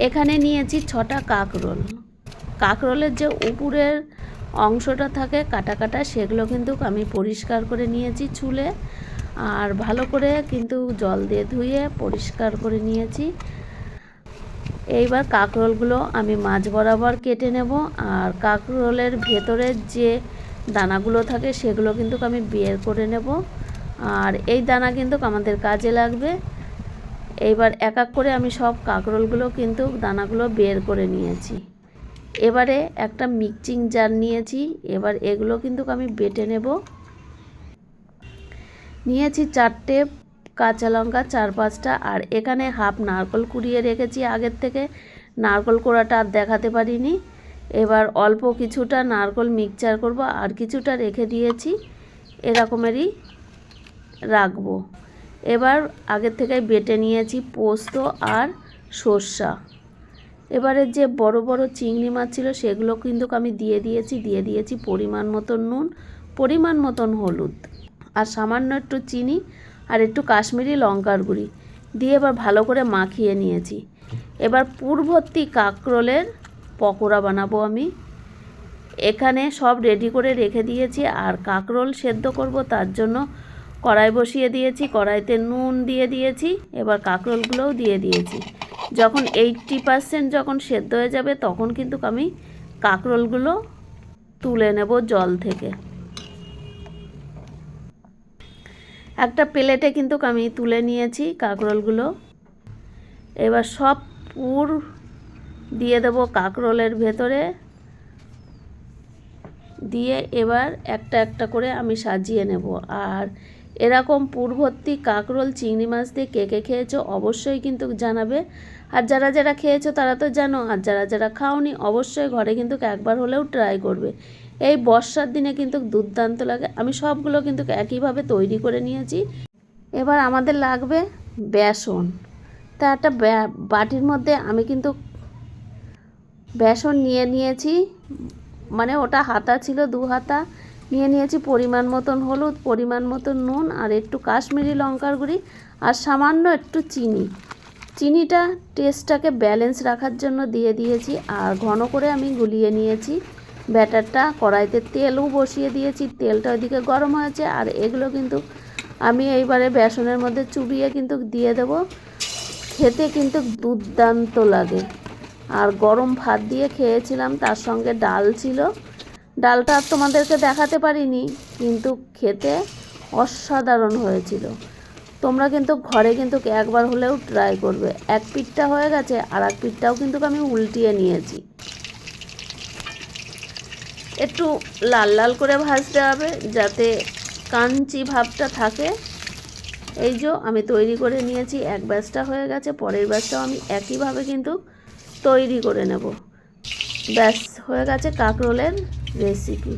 এখানে নিয়েছি 6টা কাকরোল। কাকরোলের যে উপরের অংশটা থাকে কাটা কাটা, সেগুলো কিন্তু আমি পরিষ্কার করে নিয়েছি চুলে, আর ভালো করে কিন্তু জল দিয়ে ধুয়ে পরিষ্কার করে নিয়েছি। এইবার কাকরোলগুলো আমি মাঝ বরাবর কেটে নেব, আর কাকরোলের ভেতরের যে দানাগুলো থাকে সেগুলো কিন্তু আমি বের করে নেব, আর এই দানা কিন্তু আমাদের কাজে লাগবে। এইবার এক এক করে আমি সব কাকরোলগুলো কিন্তু দানাগুলো বের করে নিয়েছি। এবারে একটা মিক্সিং জার নিয়েছি, এবার এগুলো কিন্তু আমি বেটে নেব। নিয়েছি 4টে কাঁচা লঙ্কা, 4-5টা, আর এখানে হাফ নারকেল কুড়িয়ে রেখেছি আগের থেকে। নারকেল কোড়াটা আর দেখাতে পারিনি। এবার অল্প কিছুটা নারকেল মিক্সচার করব, আর কিছুটা রেখে দিয়েছি, এরকমেরই রাখবো। এবার আগের থেকে বেটে নিয়েছি পোস্ত আর সর্ষা। এবারে যে বড় বড় চিংড়ি মাছ ছিল সেগুলো কিন্তু আমি দিয়ে দিয়েছি পরিমাণ মতন নুন, পরিমাণ মতন হলুদ, আর সামান্য একটু চিনি, আর একটু কাশ্মীরি লঙ্কার গুঁড়ি দিয়ে এবার ভালো করে মাখিয়ে নিয়েছি। এবার পুরভর্তি কাঁকরোলের পকোড়া বানাবো আমি। এখানে সব রেডি করে রেখে দিয়েছি, আর কাঁকরোল সেদ্ধ করব তার জন্য কড়াই বসিয়ে দিয়েছি। কড়াইতে নুন দিয়ে দিয়েছি, এবার কাঁকরোলগুলোও দিয়ে দিয়েছি। যখন 80% যখন সেদ্ধ হয়ে যাবে তখন কিন্তু আমি কাঁকরোলগুলো তুলে নেব জল থেকে। একটা প্লেটে কিন্তু আমি তুলে নিয়েছি কাঁকরোলগুলো। এবার সব পুর দিয়ে দেব কাঁকরোলের ভেতরে, দিয়ে এবার একটা একটা করে আমি সাজিয়ে নেব। আর এরকম পুরভর্তি কাঁকরোল চিংড়ি মাছ দিয়ে কে কে খেয়েছো অবশ্যই কিন্তু জানাবে। আর যারা যারা খেয়েছো তারা তো জানো, আর যারা যারা খাওনি অবশ্যই ঘরে কিন্তু একবার হলেও ট্রাই করবে। এই বর্ষার দিনে কিন্তু দুর্দান্ত লাগে। আমি সবগুলো কিন্তু একইভাবে তৈরি করে নিয়েছি। এবার আমাদের লাগবে বেসন। তা একটা বাটির মধ্যে আমি কিন্তু বেসন নিয়ে নিয়েছি, মানে ওটা হাতা ছিল 2 হাতা নিয়ে নিয়েছি। পরিমাণ মতন হলুদ, পরিমাণ মতন নুন, আর একটু কাশ্মীরি লঙ্কার গুঁড়ি, আর সামান্য একটু চিনি। চিনিটা টেস্টটাকে ব্যালেন্স রাখার জন্য দিয়ে দিয়েছি, আর ঘন করে আমি গুলিয়ে নিয়েছি ব্যাটারটা। কড়াইতে তেলও বসিয়ে দিয়েছি, তেলটা ওইদিকে গরম হয়েছে, আর এগুলো কিন্তু আমি এইবারে বেসনের মধ্যে চুবিয়ে কিন্তু দিয়ে দেব। খেতে কিন্তু দুর্দান্ত লাগে। আর গরম ভাত দিয়ে খেয়েছিলাম, তার সঙ্গে ডাল ছিল। ডালটা আর তোমাদেরকে দেখাতে পারিনি, কিন্তু খেতে অসাধারণ হয়েছিল। তোমরা কিন্তু ঘরে কিন্তু একবার হলেও ট্রাই করবে। এক পিঠটা হয়ে গেছে, আর এক পিঠটাও কিন্তু আমি উল্টিয়ে নিয়েছি। একটু লাল লাল করে ভাজতে হবে যাতে কাঞ্চি ভাবটা থাকে। এই যে আমি তৈরি করে নিয়েছি, এক ব্যাচটা হয়ে গেছে, পরের ব্যাচটাও আমি একইভাবে কিন্তু তৈরি করে নেব। ব্যাস হয়ে গেছে কাঁকরোলের রেসিপি।